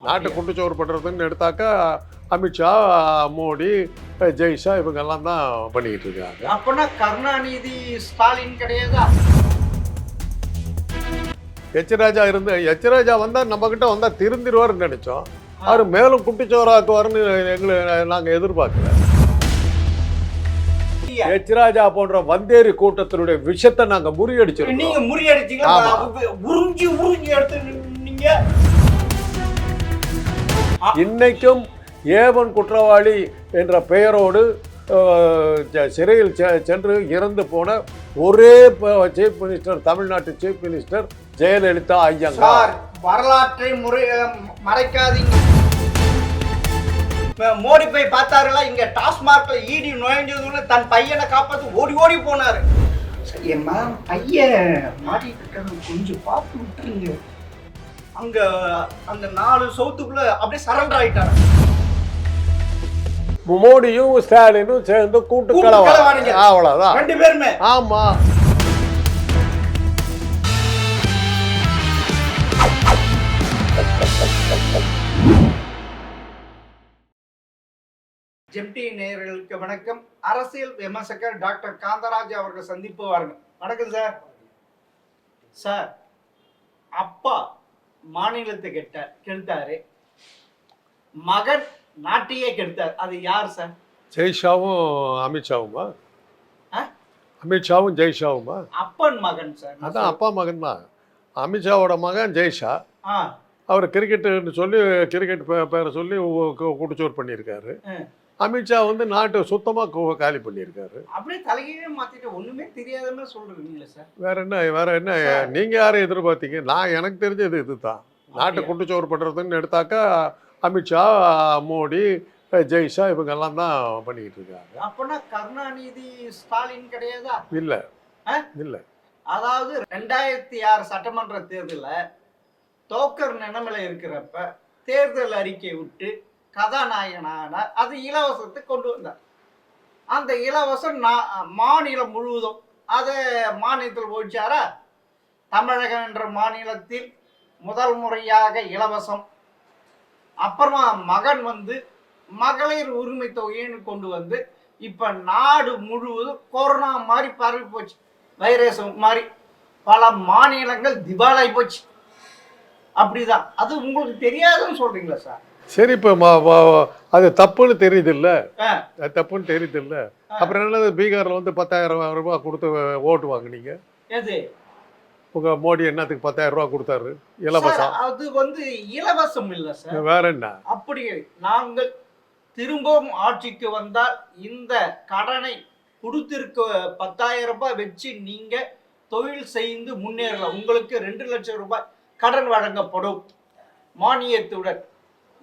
நாட்டை குண்டுச்சோறு பண்ணுறதுன்னு எடுத்தாக்கா அமித்ஷா, மோடி, ஜெய்ஷா இவங்கெல்லாம் தான் பண்ணிக்கிட்டு இருக்காங்க. அப்பனா கருணாநிதி ஸ்டாலின் கிடையாதா? எச்ராஜா வந்தால் நம்மக்கிட்ட வந்தால் திருந்திடுவார்னு நினச்சோம். அவர் மேலும் குட்டிச்சோறாக்குவார்னு நாங்கள் எதிர்பார்க்கல. எச்ராஜா போன்ற வந்தேரி கூட்டத்தினுடைய விஷயத்தை நாங்கள் முறியடிச்சிருக்கோம். நீங்க முறியடிச்சீங்க, உறிஞ்சி எடுத்துட்டீங்க. இன்னைக்கும் ஏவன் குற்றவாளி என்ற பெயரோடு சிறையில் சென்று இறந்து போன ஒரே சீஃப் மினிஸ்டர், தமிழ்நாட்டு சீஃப் மினிஸ்டர் ஜெயலலிதா ஐயங்கார். வரலாற்றை மறைக்காதீங்க. மோடி போய் பார்த்தாருல, இங்க டாஸ்மார்க்ல ஈடி நுழைஞ்சதுன்னு தன் பையனை காப்பாத்து ஓடி ஓடி போனாரு. ஏம்மா பையன் மாட்டிட்டு இருக்காங்க, கொஞ்சம் பார்த்து விட்டுருங்க. அங்க அந்த 4 சவுத்துக்குள்ள அப்படியே சரண்டர் ஆயிட்டாரு. மோடியும் ஸ்டாலினும் சேர்ந்து கூட்டுக்கலவாங்க, அவ்வளவுதான் 2 பேருமே. ஆமா. ஜெம்டி நேயர்களுக்கு வணக்கம். அரசியல் விமர்சகர் டாக்டர் காந்தராஜ் அவர்கள் சந்திப்பு வாருங்க. வணக்கம் சார். சார், அப்பா மாநிலத்தை கெடுத்தாரு, மகன் நாட்டையே கெடுத்தார். அது யார் சார்? ஜெய்ஷாவும் அமித்ஷாவுமா? அமித்ஷாவும் ஜெய்ஷாவுமா? அப்பன் மகன் சார். அதான் அப்பா மகன் தான். அமித்ஷாவோட மகன் ஜெய்ஷா. அவர் கிரிக்கெட்டுன்னு சொல்லி கிரிக்கெட் பேரை சொல்லி குடிச்சோர் பண்ணியிருக்காரு. அமித்ஷா வந்து நாட்டை சுத்தமாக காலி பண்ணியிருக்காரு. அப்படியே தலைகீழே மாற்றிட்டு ஒன்றுமே தெரியாத மாதிரி சொல்கிறீங்களா சார்? வேற என்ன நீங்கள் யாரை எதிர்பார்த்தீங்க? எனக்கு தெரிஞ்சது இதுதான். நாட்டை குண்டுச்சோறு பண்ணுறதுன்னு எடுத்தாக்கா அமித்ஷா, மோடி, ஜெய்ஷா இவங்கெல்லாம் தான் பண்ணிக்கிட்டு இருக்காங்க. அப்போனா கருணாநிதி ஸ்டாலின் கிடையாதா? இல்லை இல்லை. அதாவது 2006 சட்டமன்ற தேர்தலில் தோக்கர் நிலைமையில இருக்கிறப்ப தேர்தல் அறிக்கை விட்டு கதாநாயகனான அது இலவசத்தை கொண்டு வந்தார். அந்த இலவசம் மாநிலம் முழுவதும் அதை மாநிலத்தில் ஒழிச்சாரா? தமிழகம் என்ற மாநிலத்தில் முதல் முறையாக இலவசம். அப்புறமா மகன் வந்து மகளிர் உரிமை தொகைன்னு கொண்டு வந்து இப்போ நாடு முழுவதும் கொரோனா மாதிரி பரவி போச்சு. வைரஸ் மாதிரி பல மாநிலங்கள் திவாலாகி போச்சு. அப்படிதான். அது உங்களுக்கு தெரியாதுன்னு சொல்றீங்களா சார்? சரி, இப்போ அது தப்புன்னு தெரியுது இல்லை? தப்புன்னு தெரியுது இல்லை? அப்புறம் என்னது பீகாரில் வந்து 10,000 ரூபாய் கொடுத்து ஓட்டு வாங்கினீங்க? எது உங்க மோடி என்னத்துக்கு 10,000 ரூபாய் கொடுத்தாரு இலவசம்? அது வந்து இலவசம் இல்லை சார். வேற என்ன? அப்படி நாங்கள் திரும்பவும் ஆட்சிக்கு வந்தால் இந்த கடனை கொடுத்திருக்க 10,000 ரூபாய் வச்சு நீங்க தொழில் செய்து முன்னேறலாம். உங்களுக்கு 2 லட்சம் ரூபாய் கடன் வழங்கப்படும் மானியத்துடன்.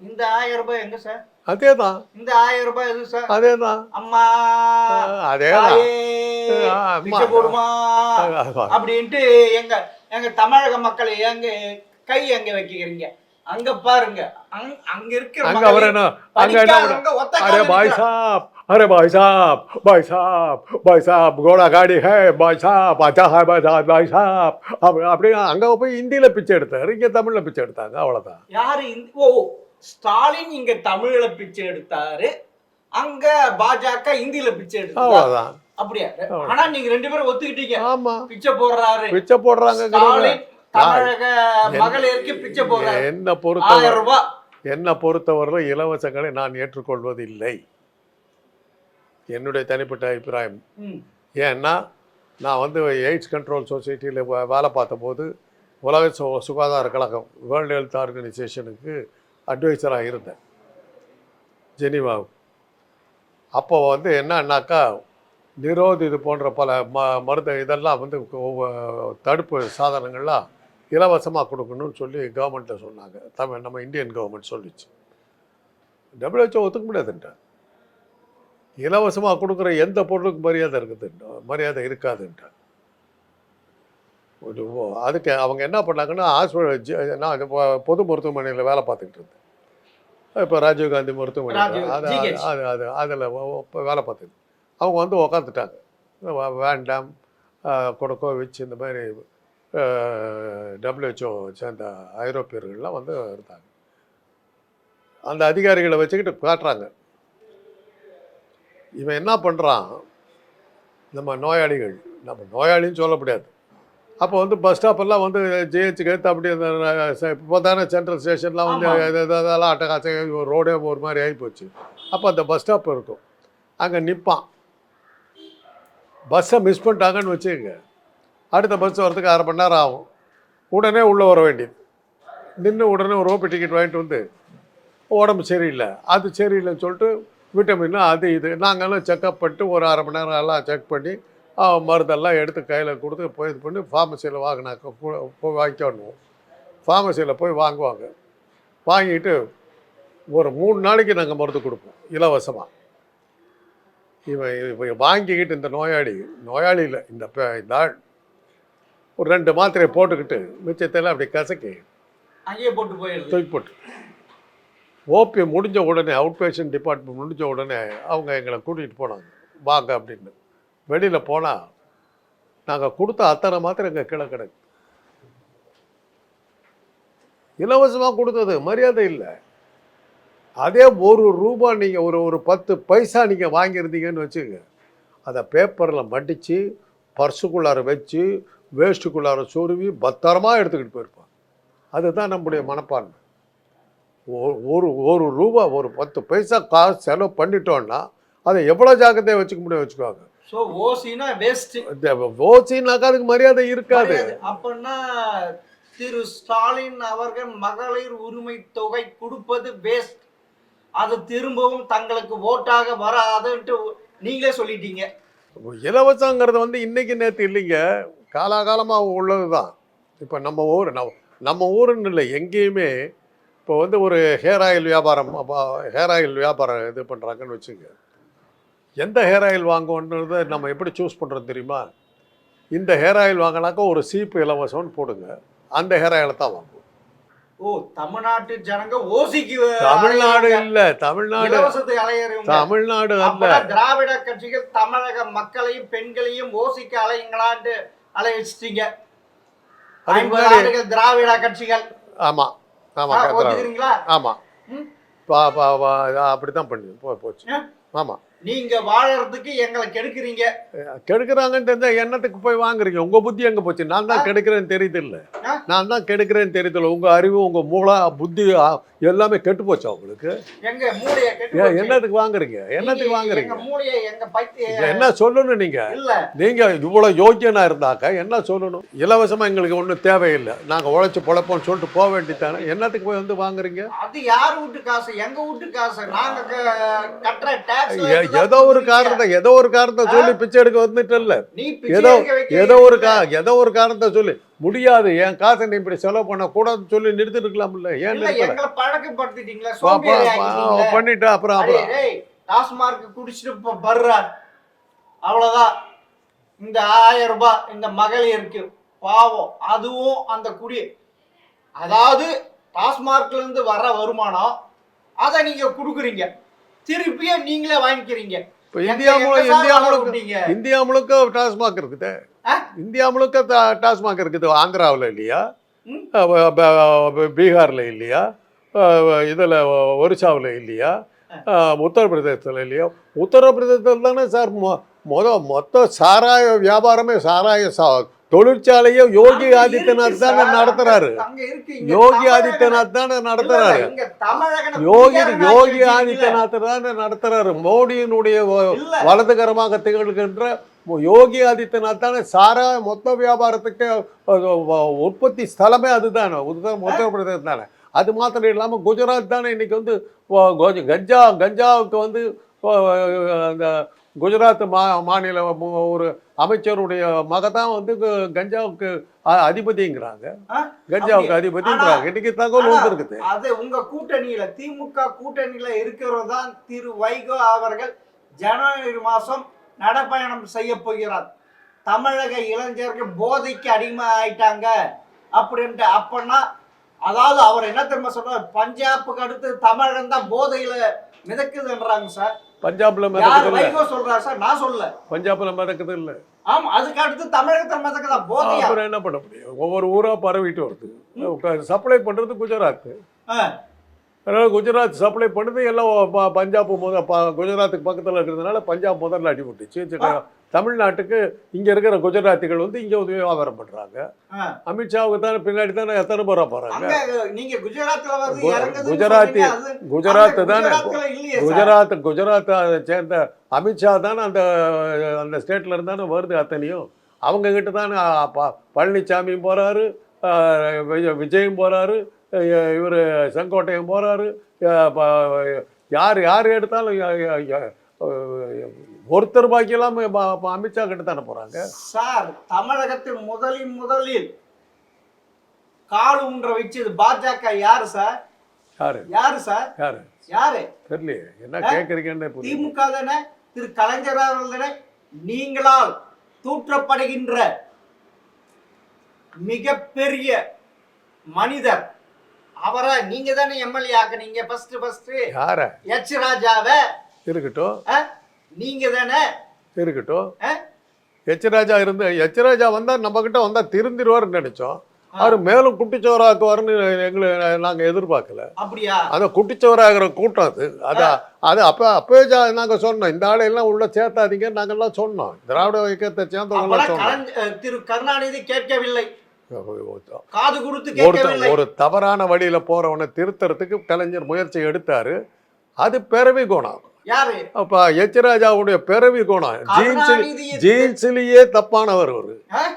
இந்த 1000 ரூபாய் எங்க சார்? அதேதான். இந்த 1000 ரூபாய் எது சார்? அதேதான். அம்மா அதேதான் போடுமா அப்படின்ட்டு எங்க தமிழக மக்களை எங்க கை எங்க வைக்கிறீங்க? அங்க பாருங்க, அங்க இருக்கிற अरे भाई साहब घोड़ा गाड़ी है भाई साहब, अच्छा है भाई साहब அப்படி அங்க போய் இந்தியில பிச்சை எடுத்தாரு, இங்க தமிழ்ல பிச்சை எடுத்தாங்க, அவ்வளவுதான். யாரு? ஓ, ஸ்டாலின் இங்க தமிழ்ல பிச்சை எடுத்தாரு, அங்க பாஜக இந்தியில பிச்சை எடுத்தாரு, அவ்வளவுதான். அப்படியா? ஆனா நீங்க 2 பேரும் ஒத்துக்கிட்டீங்க. ஆமா, பிச்சை போடுறாரு, பிச்சை போடுறாங்க. தமிழக மகளிருக்கு பிச்சை போடுறாரு. என்ன பொறுத்தவரை இலவசங்களை நான் ஏற்றுக்கொள்வதில்லை, என்னுடைய தனிப்பட்ட அபிப்பிராயம். ஏன்னா நான் வந்து எய்ட்ஸ் கண்ட்ரோல் சொசைட்டியில் வேலை பார்த்தபோது உலக சுகாதார கழகம், வேர்ல்டு ஹெல்த் ஆர்கனைசேஷனுக்கு அட்வைசராக இருந்தேன் ஜெனீவாவுக்கு. அப்போ வந்து என்னன்னாக்கா இது போன்ற பல மருந்து இதெல்லாம் வந்து தடுப்பு சாதனங்கள்லாம் இலவசமாக கொடுக்கணும்னு சொல்லி கவர்மெண்ட்டில் சொன்னாங்க. நம்ம இந்தியன் கவர்மெண்ட் சொல்லிச்சு. WHO ஒத்துக்க முடியாதுன்ட்டார். இலவசமாக கொடுக்குற எந்த பொருளுக்கு மரியாதை இருக்காதுன்ட்டார். அதுக்கு அவங்க என்ன பண்ணாங்கன்னா, நான் பொது மருத்துவமனையில் வேலை பார்த்துக்கிட்டு இருந்தேன். இப்போ ராஜீவ்காந்தி மருத்துவமனை அதில் வேலை பார்த்துக்கிட்டு அவங்க வந்து உக்காந்துட்டாங்க. வேண்டாம், கொடக்கோவிச் இந்த மாதிரி WHO சேர்ந்த ஐரோப்பியர்கள்லாம் வந்து இருந்தாங்க. அந்த அதிகாரிகளை வச்சுக்கிட்டு காட்டுறாங்க. இவன் என்ன பண்ணுறான், நம்ம நோயாளின்னு சொல்ல முடியாது. அப்போ வந்து பஸ் ஸ்டாப்பெல்லாம் வந்து ஜிஹெச்சுக்கு எடுத்து அப்படி இப்போ தானே சென்ட்ரல் ஸ்டேஷன்லாம் வந்து இதெல்லாம் அட்டகாசம் ரோடே ஒரு மாதிரி ஆகிப்போச்சு. அப்போ அந்த பஸ் ஸ்டாப் இருக்கும், அங்கே நிற்பான். பஸ்ஸை மிஸ் பண்ணிட்டாங்கன்னு வச்சுக்கோங்க, அடுத்த பஸ் வரதுக்கு 1/2 மணி நேரம் ஆகும். உடனே உள்ளே வர வேண்டியது, நின்று உடனே ஒரு ரோப்பு டிக்கெட் வாங்கிட்டு வந்து உடம்பு சரியில்லை, அது சரியில்லைன்னு சொல்லிட்டு விட்டமின் அது இது நாங்களும் செக்கப் பண்ணிட்டு ஒரு 1/2 மணி நேரம் எல்லாம் செக் பண்ணி மருந்தெல்லாம் எடுத்து கையில் கொடுத்து போய் இது பண்ணி ஃபார்மசியில் வாங்கினாக்க போய் வாங்கிக்கணும். ஃபார்மசியில் போய் வாங்குவாங்க. வாங்கிட்டு ஒரு 3 நாளைக்கு நாங்கள் மருந்து கொடுப்போம் இலவசமாக. இவன் வாங்கிக்கிட்டு இந்த நோயாளி இல்லை, இந்த ஆள் ஒரு 2 மாத்திரையை போட்டுக்கிட்டு மிச்சத்தெல்லாம் அப்படி கசக்கி அங்கேயே போட்டு போயிடுது, தூக்கி போட்டு. ஓபி முடிஞ்ச உடனே, அவுட் பேஷண்ட் டிபார்ட்மெண்ட் முடிஞ்ச உடனே அவங்க எங்களை கூட்டிகிட்டு போனாங்க, வாங்க அப்படின்னு. வெளியில் போனால் நாங்கள் கொடுத்த அத்தனை மாத்திரை எங்கள் கீழே கிடக்கு. இலவசமாக கொடுத்தது மரியாதை இல்லை. அதே ₹1 நீங்கள் ஒரு 10 பைசா நீங்கள் வாங்கியிருந்தீங்கன்னு வச்சுங்க, அதை பேப்பரில் மடித்து பர்ஸுக்குள்ளார வச்சு வேஸ்ட்டுக்குள்ளார சொருவி பத்திரமாக எடுத்துக்கிட்டு போயிருப்பாங்க. அதுதான் நம்முடைய மனப்பான்மை. ₹1 ஒரு 10 பைசா காசு செலவு பண்ணிட்டோன்னா அதை எவ்வளோ ஜாக்கிரதையாக வச்சுக்க முடியும் வச்சுக்குவாங்க. ஸோ ஓசினா வேஸ்ட், ஓசினாக்கா அதுக்கு மரியாதை இருக்காது. அப்படின்னா திரு ஸ்டாலின் அவர்கள் மகளிர் உரிமை தொகை கொடுப்பது வேஸ்ட், அது திரும்பவும் தங்களுக்கு ஓட்டாக வராதுன்ட்டு நீங்களே சொல்லிட்டீங்க. இலவசங்கிறது வந்து இன்னைக்கு நேற்று இல்லைங்க, காலாகாலமாக உள்ளது தான். இப்போ நம்ம ஊருன்னு இல்லை, எங்கேயுமே இப்போ வந்து ஒரு ஹேர் ஆயில் வியாபாரம் இது பண்ணுறாங்கன்னு வச்சுங்க, எந்த ஹேர் ஆயில் வாங்குவோன்றதை நம்ம எப்படி சூஸ் பண்ணுறோம் தெரியுமா? இந்த ஹேர் ஆயில் வாங்கினாக்கா ஒரு சீப்பு இலவசம்னு போடுங்க, அந்த ஹேர் ஆயிலை தான் வாங்குவோம். ஓ, தமிழ்நாட்டு ஜனங்க ஓசிக்கு, தமிழ்நாடு இல்ல, தமிழ்நாடு அல்ல. திராவிட கட்சிகள் தமிழக மக்களையும் பெண்களையும் ஓசிக்கு அலையுங்களான்னு அலைவச்சிட்டீங்க. திராவிட கட்சிகள் ஆமா ஆமா ஆமா அப்படித்தான் பண்ணி போச்சு. ஆமா, நீங்க வாழறதுக்கு எங்களை கெடுக்கிறாங்கன்ட்டு எண்ணத்துக்கு போய் வாங்குறீங்க. உங்க புத்தி எங்க போச்சு? நான் தான் கெடுக்கிறேன்னு தெரியுது இல்லை, நான் தான் கெடுக்கிறேன்னு தெரியுது இல்லை. உங்க அறிவு, உங்க மூளை, புத்தி எல்லாமே கெட்டு போச்சா உங்களுக்கு? என்னத்துக்கு வாங்குறீங்க? என்ன சொல்லணும்? நீங்க இவ்வளவு யோக்கியனா இருந்தாக்க என்ன சொல்லணும்? இலவசமா எங்களுக்கு ஒன்றும் தேவையில்லை, நாங்க உழைச்சு பொழைப்போம்னு சொல்லிட்டு போக வேண்டியதானே. என்னத்துக்கு போய் வந்து வாங்குறீங்க? அது யார் வீட்டு காசு? எங்க வீட்டு காசு. நாங்க கட்டுற டாக்ஸ் ஏதோ ஒரு காரணத்தை சொல்லி பிச்சை எடுக்க வந்துட்டல்ல. ஏதோ ஒரு காரணத்தை சொல்லி முடியாது, என் காசை நீ இப்படி செலவு பண்ண கூடாதுன்னு சொல்லி நிறுத்திட்டு இருக்கலாம்ல. ஏன் பண்ணிட்டு அப்புறம் டாஸ்மார்க் குடிச்சிட்டு பர்றா, அவ்வளவுதான். இந்த 1000 ரூபாய் இந்த மகளிருக்கு பாவம், அதுவும் அந்த குடி, அதாவது டாஸ்மார்க்ல இருந்து வர்ற வருமானம் அதை நீங்க குடுக்குறீங்க, திருப்பியும் நீங்களே வாங்கிக்கிறீங்க. இந்தியா முழுக்க டாஸ்மாக் இருக்குது. இந்தியா முழுக்க டாஸ்மாக் இருக்குது. ஆந்திராவில் இல்லையா? பீகாரில் இல்லையா? இதில் ஒரிசாவில் இல்லையா? உத்தரப்பிரதேசத்தில் இல்லையா? உத்தரப்பிரதேசத்தில் தானே சார் மொத்த சாராய வியாபாரமே, சாராய தொழிற்சாலையை யோகி ஆதித்யநாத் தானே நடத்துறாரு. யோகி ஆதித்யநாத் தானே நடத்துறாரு. யோகி ஆதித்யநாத் தானே நடத்துறாரு. மோடியினுடைய வலதுகரமாக திகழ்கின்ற யோகி ஆதித்யநாத் தானே சாராய மொத்த வியாபாரத்துக்கு உற்பத்தி ஸ்தலமே அதுதானே, உத்தரப்பிரதேசம் தானே. அது மாத்திரம் இல்லாமல் குஜராத் தானே இன்னைக்கு வந்து கஞ்சாவுக்கு வந்து அந்த குஜராத் மாநில ஒரு அமைச்சருடைய மகதான் வந்து கஞ்சாவுக்கு அதிபதிங்கிறாங்க. கஞ்சாவுக்கு அதிபதிங்கிறாங்க. இன்னைக்கு தகவல் வந்துருக்குது. அது உங்க கூட்டணியில, திமுக கூட்டணியில இருக்கிறது தான் திரு வைகோ அவர்கள் ஜனவரி மாதம் நடைப்பயணம் செய்ய போகிறார். தமிழக இளைஞர்கள் போதைக்கு அடிமை ஆயிட்டாங்க அப்படின்ட்டு. அப்பன்னா அதாவது அவர் என்ன தெரியுமா சொல்றாரு? பஞ்சாபுக்கு அடுத்து தமிழகம் தான் போதையில மிதக்குதுன்றாங்க சார். பஞ்சாப்ல வைகோ சொல்றாரு சார், நான் சொல்ல. பஞ்சாப்ல மிதக்குது இல்ல. ஆமா, அதுக்கு அடுத்து தமிழகத்தில் மிதக்குதா போதை. அப்புறம் என்ன பண்ண முடியும்? ஒவ்வொரு ஊரா பரவிட்டு வருது. சப்ளை பண்றது குஜராத். அதனால் குஜராத் சப்ளை பண்ணுது எல்லாம் பஞ்சாப் குஜராத்துக்கு பக்கத்தில் இருக்கிறதுனால பஞ்சாப் முதல்ல அடிபட்டுச்சு. தமிழ்நாட்டுக்கு இங்கே இருக்கிற குஜராத்திகள் வந்து இங்கே வந்து வியாபாரம் பண்ணுறாங்க. அமித்ஷாவுக்கு தானே பின்னாடி தானே எத்தனை பேரா போகிறாங்க. குஜராத்து தானே குஜராத்தை சேர்ந்த அமித்ஷா தானே அந்த ஸ்டேட்ல இருந்தானே வருது அத்தனையும். அவங்க கிட்ட தானே பழனிசாமியும் போகிறாரு, விஜயும் போகிறாரு, இவர் செங்கோட்டையும் போகிறாரு. யார் எடுத்தாலும் ஒருத்தர் பாக்கியெல்லாம் அமித்ஷா கிட்ட தானே போகிறாங்க. சார், தமிழகத்தில் முதலில் கால் ஊன்ற வச்சது பாஜக யாரு சார்? யாரு சார்? யாரு தெரியலையே, என்ன கேட்குறீங்கன்னு. திமுக தானே, திரு கலைஞர் அவர்கள் தானே. நீங்களால் தூற்றப்படுகின்ற மிகப்பெரிய மனிதர் அவரை நீங்க தானே எம்எல்ஏ ஆக்குனீங்க. ஃபர்ஸ்ட் யார? எச் ராஜாவை. இருக்கட்டும், நீங்க தானே. இருக்கட்டும். எச் ராஜா வந்தா நம்ம கிட்ட வந்தா திருந்திருவாருன்னு நினைச்சோம். அவர் மேலும் குட்டிச்சோராக்குவாருன்னு நாங்க எதிர்பார்க்கல. அப்படியா? அந்த குட்டிச்சோராகிற கூட்டம் அது அப்பவே நாங்க சொன்னோம், இந்த ஆளையெல்லாம் உள்ள சேர்த்தாதீங்க நாங்கெல்லாம் சொன்னோம். திராவிட இயக்கத்தை சேர்ந்தவங்க சொன்னோம். திரு கருணாநிதி கேட்கவில்லை, காது கொடுத்து ஒரு தவறான வழியில போறவனை திருத்தறதுக்கு கலைஞர் முயற்சி எடுத்தாரு. அது பிறவி குணம். அப்ப எச் ராஜாவுடைய பிறவி குணம் ஜீன்ஸ்லயே தப்பானவர்.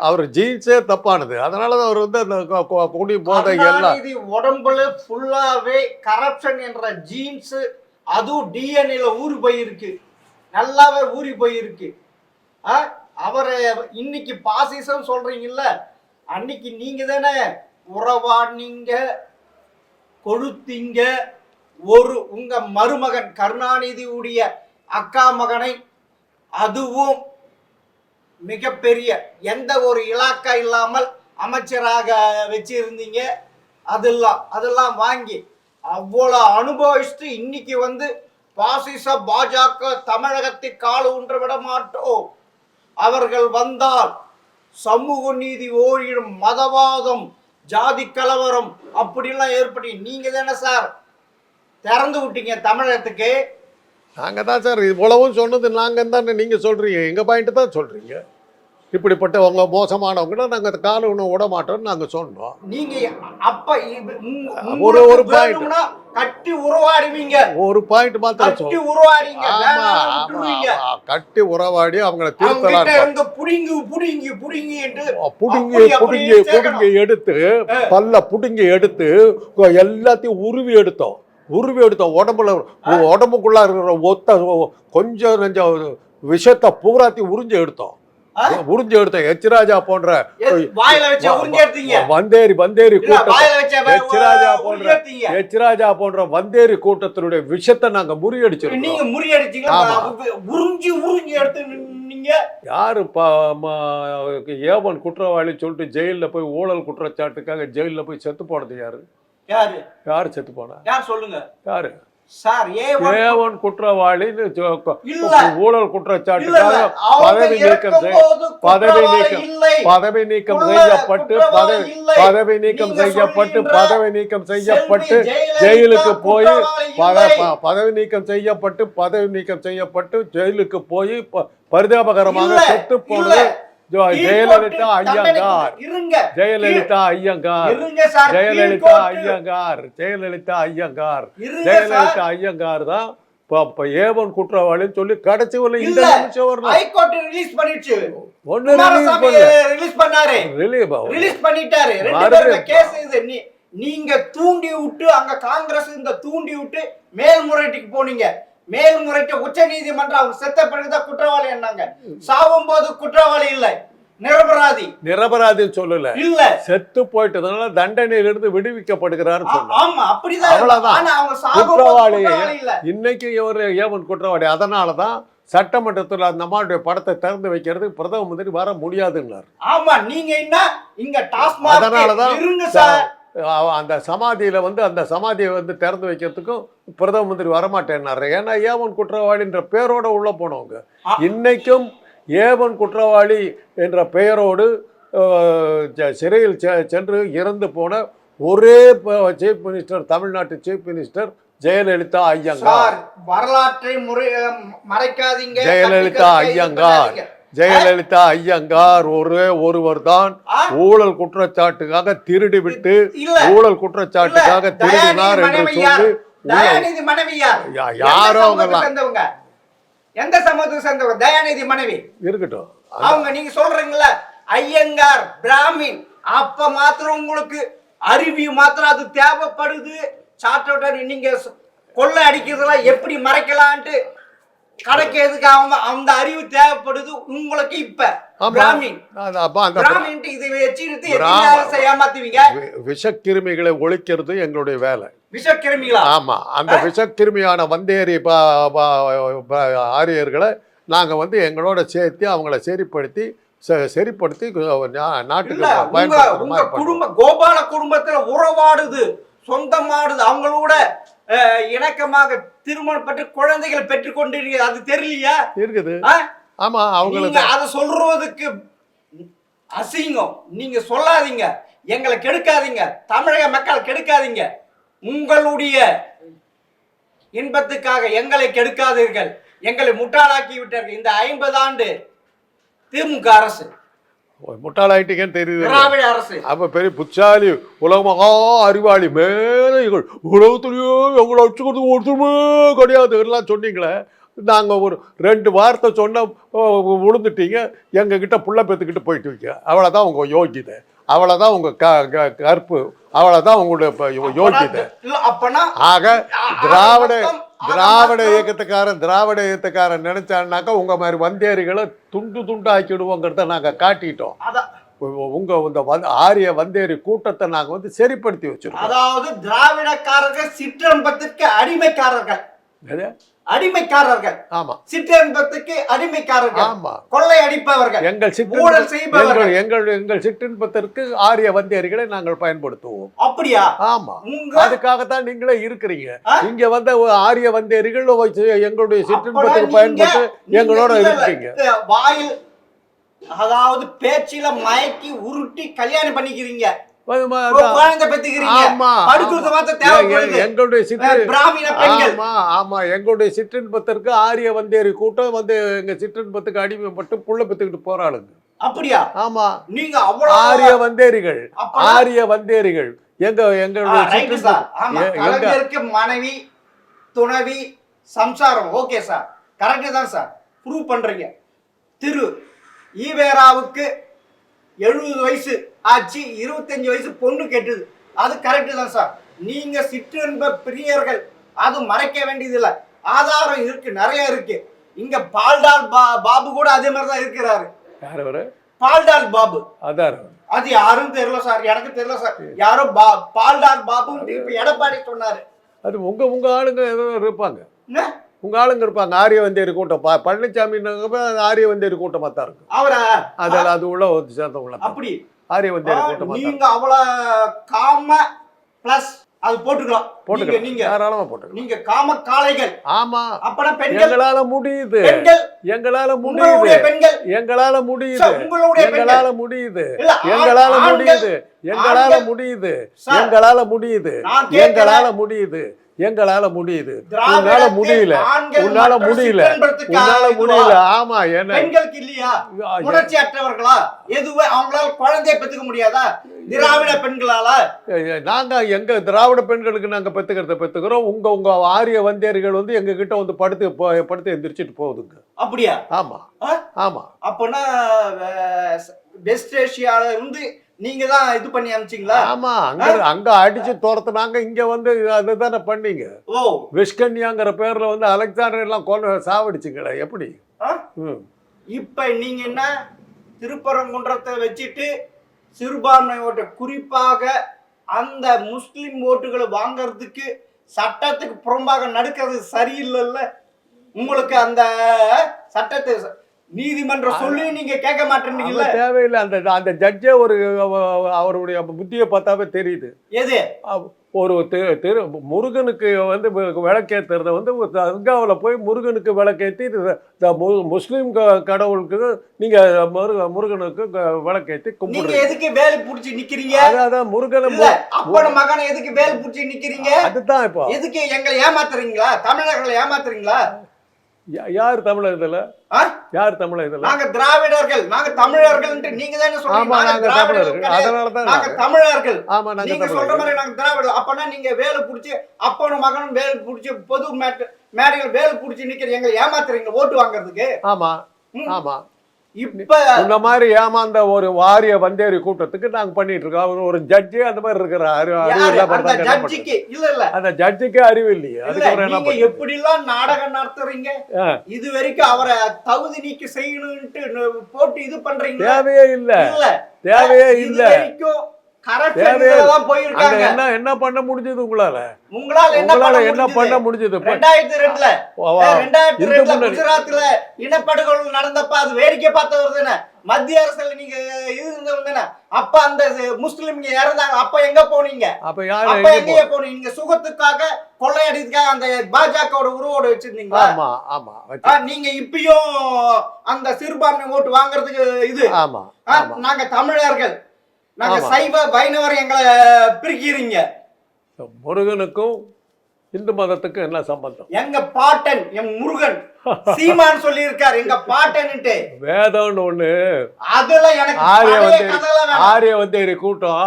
அவர் ஜீன்ஸே தப்பானது. அதனாலதான் அவர் வந்து அந்த குடி போதை எல்லாம் உடம்புல ஃபுல்லாவே கரப்ஷன் என்ற ஜீன்ஸ், அதுவும் டிஎன்ஏல ஊறி போயிருக்கு, நல்லாவே ஊறி போயிருக்கு. அவரை இன்னைக்கு பாசிசம் சொல்றீங்கல்ல, அன்னைக்கு நீங்க தானே உறவாடினீங்க, கொழுத்தீங்க. உங்க மருமகன் கருணாநிதியுடைய அக்கா மகனை, அதுவும் மிகப்பெரிய எந்த ஒரு இலாக்கா இல்லாமல் அமைச்சராக வச்சிருந்தீங்க. அதெல்லாம் வாங்கி அவ்வளோ அனுபவிச்சுட்டு இன்னைக்கு வந்து பாசிச பாஜக தமிழகத்தை கால் ஊன்ற விட மாட்டோம், அவர்கள் வந்தால் சமூக நீதி ஓடிடும், மதவாதம், ஜாதி கலவரம் அப்படிலாம் ஏற்பட்டு நீங்க தானே சார் திறந்து விட்டீங்க தமிழகத்துக்கு. நாங்க தான் சார் இவ்வளவும் சொன்னது. நாங்க தானே, நீங்க சொல்றீங்க, எங்க பாயிண்ட் தான் சொல்றீங்க. இப்படிப்பட்டவங்க மோசமானவங்க நாங்க கால உணவு விட மாட்டோம்னு நாங்க சொன்னோம். நீங்க அப்ப ஒரு பாயிண்ட் கட்டி உறவாடுவீங்க, ஒரு பாயிண்ட் மாத்திரம் கட்டி உறவாடிங்க, கட்டி உறவாடி அவங்களை திருத்தலாம். புடுங்கி எடுத்து பல்ல புடுங்கி எடுத்து எல்லாத்தையும் உருவி எடுத்தோம். உடம்புக்குள்ள இருக்கிற கொஞ்சம் நெஞ்ச விஷத்தை பூராத்தி உறிஞ்சு எடுத்தோம். எச் ராஜா போன்ற வந்தேரி கூட்டத்தினுடைய விஷத்தை நாங்க முறியடிச்சிருக்கோம். யாரு ஏவன் குற்றவாளி சொல்லிட்டு ஜெயில போய் ஊழல் குற்றச்சாட்டுக்காக ஜெயில போய் செத்து போனது யாரு? யாரு செத்து போனா? சொல்லுங்க. யாரு சார்? ஏவன் குற்றவாளின்னு ஊழல் குற்றச்சாட்டுக்காக பதவி நீக்கம் செய்யப்பட்டு ஜெயிலுக்கு போய் பரிதாபகரமாக செத்து போனது ஜெயலலிதா ஐயங்கார். தான் ஏவன் குற்றவாளின்னு சொல்லி கடைசி இந்த நிமிஷம் நீங்க தூண்டி விட்டு அங்க காங்கிரஸ் தூண்டி விட்டு மேல்முறையீட்டுக்கு போனீங்க. மேல்முறையீட்டு உச்ச நீதிமன்றம் அவங்க செத்த பிறகுதான் குற்றவாளி என்னாங்க. சாவும் போது குற்றவாளி இல்லை, நிரபராதி சொல்லல, இல்ல செத்து போயிட்டதுனால தண்டனையிலிருந்து விடுவிக்கப்படுகிறார். குற்றவாளி இன்னைக்கு இவர் ஏவன் குற்றவாளி. அதனாலதான் சட்டமன்றத்தில் அந்த அம்மாவுடைய படத்தை திறந்து வைக்கிறது பிரதம மந்திரி வர முடியாதுன்னார். ஆமா, நீங்க என்ன இங்க டாஸ்மாக் அதனாலதான் அந்த சமாதியில அந்த சமாதியை திறந்து வைக்கிறதுக்கும் பிரதம மந்திரி வரமாட்டேன்னாரு. ஏன்னா ஏவன் குற்றவாளின்ற பேரோட உள்ள போனவங்க. இன்னைக்கும் ஏவன் குற்றவாளி என்ற பெயரோடு சிறையில் சென்று இறந்து போன ஒரே சீஃப் மினிஸ்டர், தமிழ்நாட்டு சீஃப் மினிஸ்டர் ஜெயலலிதா ஐயங்கார். வரலாற்றை மறைக்காதீங்க. ஜெயலலிதா ஐயங்கார், ஜெயலலிதா ஐயங்கார் ஒருவர் தான் ஊழல் குற்றச்சாட்டுக்காக திருடி விட்டு ஊழல் குற்றச்சாட்டுக்காக திருடினார் என்று சொல்லி தயாநிதி மனைவி யாரோ எந்த சமூகத்துக்கு சேர்ந்தவங்க? தயாநிதி மனைவி இருக்கட்டும். அவங்க நீங்க சொல்றீங்களா ஐயங்கார் பிராமின், அப்ப மாத்திரம் உங்களுக்கு அறிவி மாத்திரம் அது தேவைப்படுது. சார்ட்டர் நீங்க கொள்ளை அடிக்கிறதெல்லாம் எப்படி மறைக்கலான்ட்டு கடைக்கு எதுக்கு அந்த அறிவு தேவைப்படுது உங்களுக்கு. இப்ப விஷக்கிருமிகளை ஒழிக்கிறது எங்களுடைய வேலை. விஷக்கிருமிகளா? ஆமா, அந்த விஷக்கிருமியான வந்தேரி ஆரியர்களை நாங்க வந்து எங்களோட சேர்த்து அவங்கள சரிப்படுத்தி நாட்டுக்கு குடும்ப கோபால குடும்பத்துல உறவாடுது, சொந்தமாடுது, அவங்களோட இணக்கமாக திருமணம் பெற்று குழந்தைகளை பெற்றுக் கொண்டிருக்கிறது. அது தெரியலையா? இருக்குது. ஆமா, அவங்களுக்கு அதை சொல்றதுக்கு அசிங்கம். நீங்க சொல்லாதீங்க, எங்களை கெடுக்காதீங்க, தமிழக மக்கள் கெடுக்காதீங்க. உங்களுடைய இன்பத்துக்காக எங்களை கெடுக்காதீர்கள். எங்களை முட்டாளாக்கி விட்டார்கள் இந்த 50 ஆண்டு திமுக அரசு. முட்டாளாயிட்டீங்கன்னு தெரியுது. திராவிட அரசு அப்ப பெரிய புச்சாலி, உலகமகா அறிவாளி, மேலைகள், உலகத்துலயோ எங்களை அடிச்சுக்கிறது ஒருத்தருமே கிடையாது எல்லாம் சொன்னீங்களே. நாங்கள் ஒரு 2 வார்த்தை சொன்ன விழுந்துட்டீங்க. எங்ககிட்ட புள்ள பெற்றுக்கிட்டு போயிட்டு வைக்க. அவ்வளோதான் உங்கள் யோகிதை, அவ்வளோதான் உங்கள் கற்பு, அவ்வளோதான் உங்களுடைய யோகிதை. ஆக திராவிட இயக்கத்துக்காரன் நினைச்சான்னாக்கா உங்க மாதிரி வந்தேரிகளை துண்டு துண்டு ஆக்கிடுவோங்கிறத நாங்க காட்டிட்டோம். உங்க இந்த ஆரிய வந்தேரி கூட்டத்தை நாங்க வந்து சரிப்படுத்தி வச்சிருக்கோம். அதாவது திராவிடக்காரர்கள் சிற்றம்பத்துக்கு அடிமைக்காரர்கள். ஆமா, சிற்றின்பத்துக்கு அடிமைக்காரர்கள். ஆமா, கொள்ளை அடிப்பவர்கள், எங்கள் சிற்றின்பத்திற்கு ஆரிய வந்தேரிகளை நாங்கள் பயன்படுத்துவோம். அப்படியா? ஆமா, அதுக்காகத்தான் நீங்களே இருக்கிறீங்க. இங்க வந்த ஆரிய வந்தேரிகள் எங்களுடைய சிற்றின்பத்துக்கு பயன்பட்டு எங்களோட இருக்கீங்க. வாயில் அதாவது பேச்சில மயக்கி உருட்டி கல்யாணம் பண்ணிக்கிறீங்க. எங்களுடைய சிற்றின்பத்திற்கு ஆரிய வந்தேரி கூட்டம் வந்து எங்க சிற்றின்பத்துக்கு அடிமைப்பட்டு புள்ள பெத்துக்கிட்டு போறாளுங்க. அப்படியா? ஆமா, நீங்க ஆரிய வந்தேரிகள் எங்களுடைய மனைவி துணைவி சம்சாரம். ஓகே சார், கரெக்ட் தான் சார், ப்ரூவ் பண்றீங்க. திரு ஈவேராவுக்கு 70 வயசு ஆச்சு, 25 வயசு பொண்ணு கேட்டது. அது கரெக்டு தான் சார். நீங்க சிற்றின்ப பிரியர்கள், அது மறைக்க வேண்டியதில்லை. ஆதாரம் இருக்கு, நிறைய இருக்கு. இங்க பால்டால் பாபு கூட அதே மாதிரி தான் இருக்கிறாரு. பால்டால் பாபு அது யாரும் தெரியல சார், எனக்கு தெரியல சார். யாரோ பால்டால் பாபு இப்ப எடப்பாடி சொன்னாரு. அது உங்க ஆளுங்க ஏதோ இருப்பாங்க, உங்க ஆளுங்க இருப்பாங்க. ஆரிய வந்தேரி கூட்டம் பழனிசாமி ஆரிய வந்தேரி கூட்டமா தான் இருக்கு. அதெல்லாம் அது உள்ள சேர்ந்தவங்கள அப்படி ஆரிய வந்தேரி கூட்டம். நீங்க அவ்வளவு காம பிளஸ் அது போட்டுக்கலாம். நீங்க தாராளமா போட்டுக்கலாம். நீங்க காம காளைகள். ஆமா, அப்பனா பெண்கள் எங்களால முடியுது, எங்களால முடியுது, எங்களால முடியுது, எங்களால முடியுது, எங்களால முடியுது, எங்களால முடியுது, எங்களால முடியுது, எங்களால முடியுது, எங்களால முடியுது. உன்னால முடியல, உன்னால முடியல, உன்னால முடியல. ஆமா, என்ன பெண்களுக்கு இல்லையா உணர்ச்சி அற்றவர்களா? எதுவே அவங்களால குழந்தைய பெத்துக்க முடியாதா? திராவிட பெண்களால நாங்க எங்க திராவிட பெண்களுக்கு நாங்க பெத்துக்கிறோம். உங்க ஆரிய வந்தேரிகள் வந்து எங்க கிட்ட வந்து படுத்து எந்திரிச்சிட்டு போகுதுங்க. அப்படியா? ஆமா, ஆமா. அப்பனா வெஸ்ட் ஏசியால இருந்து நீங்க தான் இது பண்ணி அனுப்பிச்சீங்களா? ஆமா, அங்க அடிச்சு துரத்துனாங்க, இங்க வந்து அதுதானே பண்ணீங்க. வெஸ்கன்யாங்கிற பேர்ல வந்து அலெக்சாண்டர் எல்லாம் சாவடிச்சுங்களே. எப்படி இப்ப நீங்க என்ன திருப்பரங்குன்றத்தை வச்சுட்டு சிறுபான்மை ஓட்டு, குறிப்பாக அந்த முஸ்லிம் ஓட்டுகளை வாங்கறதுக்கு சட்டத்துக்கு புறம்பாக நடக்கிறது சரியில்லைல்ல? உங்களுக்கு அந்த சட்டத்தை நீதிமன்றம் சொல்லி நீங்க கேட்க மாட்டேன்றீங்கல்ல? தேவையில்லை. அந்த ஜட்ஜே அவருடைய புத்தியை பார்த்தாவே தெரியுது. எது ஒரு முருகனுக்கு வந்து விளக்கேற்றுறத வந்து தர்காவில் போய் முருகனுக்கு விளக்கேற்றி முஸ்லீம் கடவுளுக்கு நீங்கள் முருகனுக்கு விளக்கேற்றி கும்பிடுங்க. எதுக்கு வேலை பிடிச்சி நிக்கிறீங்க? அதான் முருகனை அப்போட மகனை எதுக்கு வேலை பிடிச்சி நிக்கிறீங்க? அதுதான் இப்போ எதுக்கு எங்களை ஏமாத்துறீங்களா? தமிழர்களை ஏமாத்துறீங்களா? யார் தமிழர் இதுல? யார் தமிழர் இதுல? நாங்க திராவிடர்கள், நாங்க தமிழர்கள். நீங்க தானே சொல்றீங்க நாங்க தமிழர்கள். அதனால தான் நாங்க தமிழர்கள். ஆமா, நீங்க சொல்ற மாதிரி நாங்க திராவிடர்கள். அப்பனா நீங்க வேலை புடிச்சு அப்பனும் மகனும் வேலை புடிச்சு பொது மேடைகள் வேலை புடிச்சு நிக்கிற எங்களை ஏமாத்துறீங்க ஓட்டு வாங்குறதுக்கு. ஆமா ஆமா. இப்ப இந்த மாதிரி ஏமாந்த ஒரு வாரிய வந்தேரி கூட்டத்துக்கு நாங்க பண்ணிட்டு இருக்கோம். அவர் ஒரு ஜட்ஜி அந்த மாதிரி இருக்கிறாரு. அந்த ஜட்ஜிக்கு அறிவு இல்லையே. அதுக்கு எப்படி எல்லாம் நாடகம் நடத்துறீங்க? இது வரைக்கும் அவரை தகுதி நீக்கி செய்யணும்னு போட்டு இது பண்றீங்க. தேவையே இல்ல, தேவையே இல்ல. என்ன பண்ண முடிஞ்சது உங்களால? என்ன பண்ண முடிஞ்சது? 2002 குஜராத்ல இனப்படுகொலை நடந்தப்ப அது வேடிக்கை பார்த்தவர் தானே. மத்திய அரசுல நீங்க இருந்தவங்க அப்ப அந்த முஸ்லிம் இறந்தாங்க. அப்ப எங்க போனீங்க? அப்ப எங்க போனீங்க? நீங்க சுகத்துக்காக கொள்ளையடிக்காக அந்த பாஜக உருவோட வச்சிருந்தீங்களா? நீங்க இப்பயும் அந்த சிறுபான்மை ஓட்டு வாங்குறதுக்கு இது நாங்க தமிழர்கள், நாங்க சைவ வைணவர் எங்களை பிரிக்கிறீங்க. முருகனுக்கும் இந்து மதத்துக்கும் என்ன சம்பந்தம்? எங்க பாட்டன் என் முருகன் சீமான் சொல்லி இருக்காரு எங்க பாட்டன்ட்டு. வேதம்னு ஒண்ணு அதெல்லாம் எனக்கு ஆரிய வந்தேரி கூட்டம்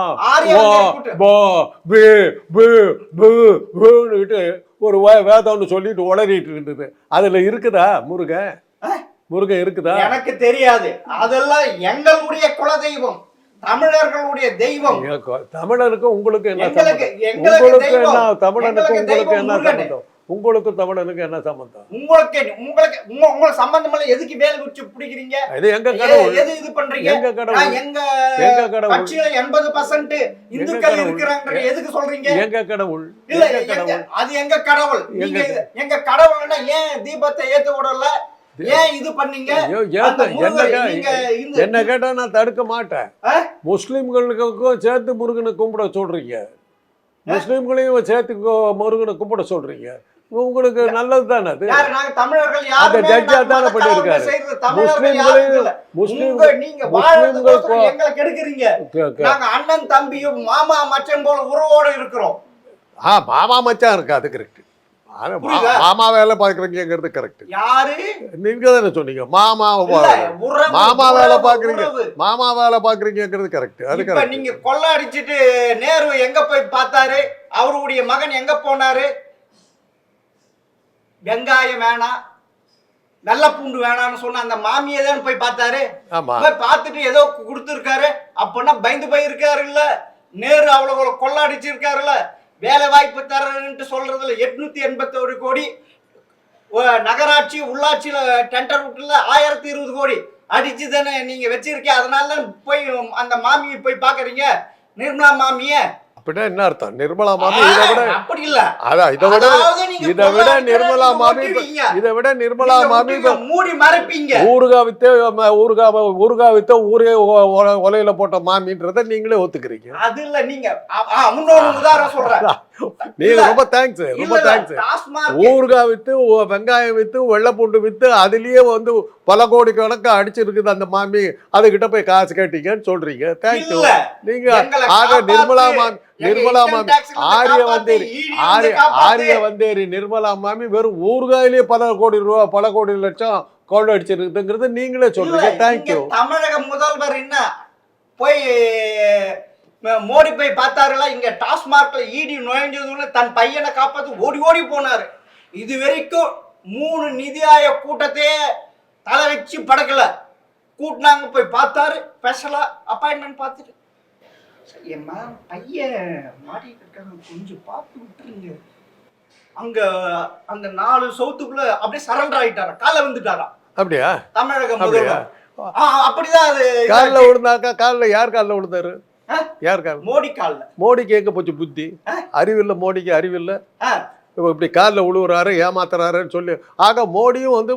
ஒரு வேதம்னு சொல்லிட்டு உளறிட்டு இருந்தது. அதுல இருக்குதா முருகன்? முருகன் இருக்குதா? எனக்கு தெரியாது. அதெல்லாம் எங்களுடைய குலதெய்வம், தமிழர்களுடைய தெய்வம். தமிழருக்கு உங்களுக்கு என்ன சம்பந்தம்? உங்களுக்கு என்ன தமிழனுக்கு உங்களுக்கு என்ன சம்பந்தம்? உங்களுக்கு தமிழனுக்கு என்ன சம்பந்தம்? உங்களுக்கு சம்பந்தம் இல்ல. எதுக்கு வேலை குச்சி பிடிக்கிறீங்க? இது எங்க கடவுள்? எது இது பண்றீங்க? எங்க கடவுள்? எங்க கடவுள்? கட்சியில 80% இந்துக்கள் இருக்கிறாங்க. எதுக்கு சொல்றீங்க? எங்க கடவுள்? இல்ல அது எங்க கடவுள். நீங்க எங்க கடவுள்னா ஏன் தீபத்தை ஏத்த விடல? ஏன் இது பண்ணீங்க? என்ன கேட்டா நான் தடுக்க மாட்டேன். முஸ்லிம்களுக்கும் சேர்த்து முருகனை கும்பிட சொல்றீங்க, முஸ்லிம்களையும் சேர்த்து முருகனை கும்பிட சொல்றீங்க. உங்களுக்கு நல்லது தானே அது? அந்த ஜட்ஜா தானே பண்ணிருக்காரு. அண்ணன் தம்பியும் மாமா மச்சான் போல உறவோட இருக்கிறோம். மாமா மச்சான் இருக்கு, அது கரெக்ட். மாமா வேலை பாக்குறீங்கிறது கரெக்ட். யாரு? நீங்க தானே சொன்னீங்க மாமா வேலை பாக்குறீங்க, மாமா வேலை பாக்குறீங்கிறது கரெக்ட். அது கரெக்ட். நீங்க கொள்ள அடிச்சிட்டு நேரு எங்க போய் பார்த்தாரு? அவருடைய மகன் எங்க போனாரு? வெங்காயம் வேணாம், நல்ல பூண்டு வேணாம்னு சொன்ன அந்த மாமியை தான் போய் பார்த்தாரு. போய் பார்த்துட்டு ஏதோ கொடுத்துருக்காரு. அப்பன்னா பயந்து போயிருக்காரு இல்ல? நேரு அவ்வளவு கொள்ள அடிச்சிருக்காருல்ல? வேலை வாய்ப்பு தரேன்னு சொல்றதுல 881 கோடி, நகராட்சி உள்ளாட்சியில டெண்டர் விட்டுல 1020 கோடி அடிச்சு தானே நீங்க வச்சிருக்கீங்க. அதனால போய் அந்த மாமியை போய் பாக்குறீங்க, நிர்மலா மாமிய. அப்படின்னா என்ன அர்த்தம்? நிர்மலா மாமி அப்படி இல்ல, அதான் இதை விட நிர்மலா மாமி மூடி மறைப்பீங்க. ஊறுகாய் வித்த ஊரே ஒலையில போட்ட மாமின்றத நீங்களே ஒத்துக்கிறீங்க. அது இல்ல, நீங்க இன்னொரு உதாரணம் சொல்றேன். நீங்க ரொம்ப தேங்க்ஸ், ரொம்ப தேங்க்ஸ். ஊறுகாய் வித்து, வெங்காயம் வித்து, வெள்ளைப்பூண்டு வித்து, அதுலயே வந்து பல கோடி கணக்கு அடிச்சிருக்குது அந்த மாமி. அதுகிட்ட போய் காசு கேட்டீங்கன்னு சொல்றீங்க. தேங்க்யூ. நீங்க ஆக நிர்மலா மாமி ஆரிய வந்தேரி நிர்மலா மாமி வெறும் ஊறுகாயிலேயே பல கோடி ரூபா, பல கோடி லட்சம் கொள்ளை அடிச்சிருக்குங்கிறது நீங்களே சொல்றீங்க. தேங்க்யூ. தமிழக முதல்வர் என்ன போய் மோடி போய் பார்த்தாருல? இங்க டாஸ்மார்க்ல ஈடி நுழைஞ்சதுன்னு தன் பையனை காப்பாத்து ஓடி ஓடி போனாரு. இது வரைக்கும் 3 நிதி ஆயோக் கூட்டத்தையே தலை வச்சு படக்கல. கூட்டினாங்க, போய் பார்த்தாரு, ஸ்பெஷலா அப்பாயின்மெண்ட் பார்த்துட்டு என் பையன் மாட்டிட்டு இருக்காங்க, கொஞ்சம் பார்த்து விட்டுருங்க. அங்க அந்த 4 சவுத்துக்குள்ள அப்படியே சரண்டர் ஆயிட்டாரா, கால வந்துட்டாரா? அப்படியா? தமிழக முதல்வர் அப்படிதான். அது காலில் விழுந்தாக்கா? காலில் யார் காலில் விழுந்தாரு? யார் கால்? மோடி காலில். மோடி கேட்க போச்சு புத்தி, அறிவில்லை மோடிக்கு, அறிவில்லை. இப்படி காலில் விழுவுறாரு, ஏமாத்துறாருன்னு சொல்லி. ஆக மோடியும் வந்து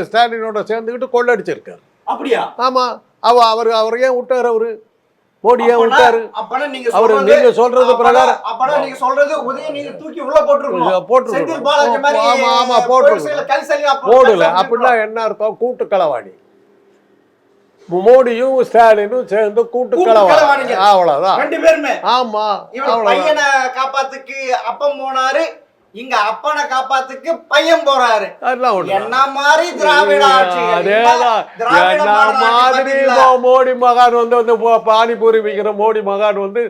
ஸ்டாலினோட சேர்ந்துக்கிட்டு கொள்ளடிச்சிருக்காரு. அப்படியா? ஆமா. அவர் ஏன் விட்டாரு? அவரு மோடியே விட்டாரு. அப்பனா அவரு நீங்க சொல்றது பிரகாரம் அப்பனா நீங்க சொல்றது உதயநிதி தூக்கி உள்ள போட்டுருக்கணும். போட்டுருக்கணும். பாலாஜி மாதிரி ஆமா போட்டுருக்கணும். போடல அப்படின்னா என்ன அர்த்தம்? கூட்டு களவாணி. மோடியும் ஸ்டாலினும் சேர்ந்து கூட்டு களவாணி. அவ்வளவுதான் 2 பேருமே. ஆமா. பையனை காப்பாத்துக்கு அப்பம் போனாரு, இங்க அப்பனை காப்பாத்துக்கு பையன் போறாரு. என்ன மாதிரி திராவிட ஆட்சி. மாதிரி மோடி மகான் வந்து பானிபூரி விற்கிற மோடி மகான் வந்து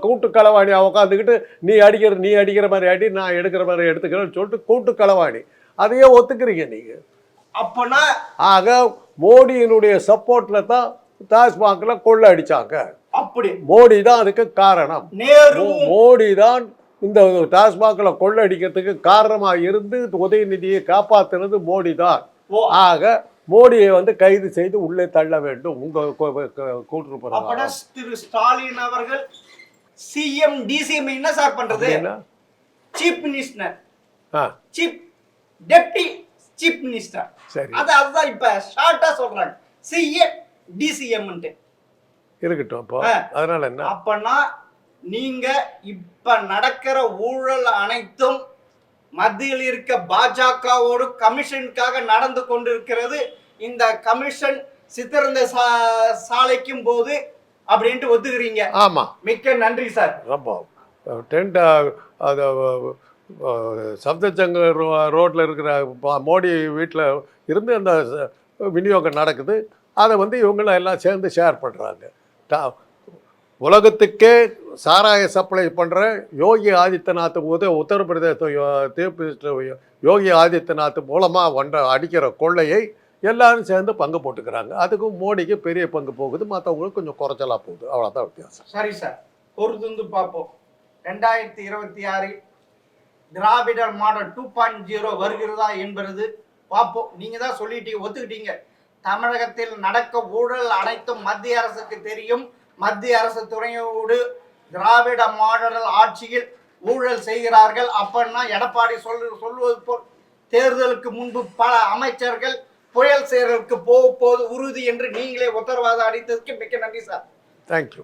கூட்டு களவாணி உட்காந்துக்கிட்டு நீ அடிக்கிற மாதிரி அடி, நான் எடுக்கிற மாதிரி எடுத்துக்கிறேன்னு சொல்லிட்டு கூட்டு களவாணி. அதையே ஒத்துக்கிறீங்க நீங்க. அப்பனா ஆக மோடியினுடைய சப்போர்ட்ல தான் டாஸ்மாக்ல கொள்ள அடிச்சாங்க. அப்படி மோடி தான் அதுக்கு காரணம். மோடி தான் இந்த டாஸ்மாக்ல கொள்ள அடிக்கிறதுக்கு காரணமா இருந்து உதயநிதியை காப்பாத்துறது மோடி தான். ஆக மோடியை வந்து கைது செய்து உள்ளே தள்ள வேண்டும். உங்க கூட்டு திரு ஸ்டாலின் அவர்கள் சிஎம் டிசிஎம் என்ன சார் பண்றது? Chief minister, chief deputy chief minister. சரி, அதுதான் இப்ப ஷார்ட்டா சொல்றாங்க சிஎம் டிசிஎம் இருக்கட்டும். அப்போ அதனால என்ன? அப்பனா நீங்க இப்ப நடக்கிற ஊழல் அனைத்தும் மத்தியில் இருக்க பாஜகவோடு கமிஷனுக்காக நடந்து கொண்டிருக்கிறது. இந்த கமிஷன் சித்திரந்த சாலைக்கும் போது அப்படின்ட்டு ஒத்துக்கிறீங்க. ஆமா, மிக்க நன்றி சார். ரொம்ப டென்ட் சப்தச்சங்க ரோட்ல இருக்கிற மோடி வீட்டில் இருந்து அந்த விநியோகம் நடக்குது. அதை வந்து இவங்களும் எல்லாம் சேர்ந்து ஷேர் பண்ணுறாங்க. உலகத்துக்கே சாராய சப்ளை பண்ணுற யோகி ஆதித்யநாத் போது உத்தரப்பிரதேச யோகி ஆதித்யநாத் மூலமாக அடிக்கிற கொள்ளையை எல்லாரும் சேர்ந்து பங்கு போட்டுக்கிறாங்க. அதுக்கும் மோடிக்கு பெரிய பங்கு போகுது, மற்றவங்களுக்கு கொஞ்சம் குறைச்சலாக போகுது. அவ்வளோதான் வித்தியாசம். சரி சார், பொறுத்து பார்ப்போம். 2026 திராவிடர் மாடல் 2.0 வருகிறதா என்பது பார்ப்போம். நீங்க தான் சொல்லிட்டீங்க, ஒத்துக்கிட்டீங்க. தமிழகத்தில் நடக்க ஊழல் அனைத்தும் மத்திய அரசுக்கு தெரியும். மத்திய அரசு துறையோடு திராவிட மாடல் ஆட்சியில் ஊழல் செய்கிறார்கள். அப்படின்னா எடப்பாடி சொல்வது போல் தேர்தலுக்கு முன்பு பல அமைச்சர்கள் புயல் செயலுக்கு போவது உறுதி என்று நீங்களே உத்தரவாதம் அளித்ததுக்கு மிக்க நன்றி சார். தேங்க்யூ.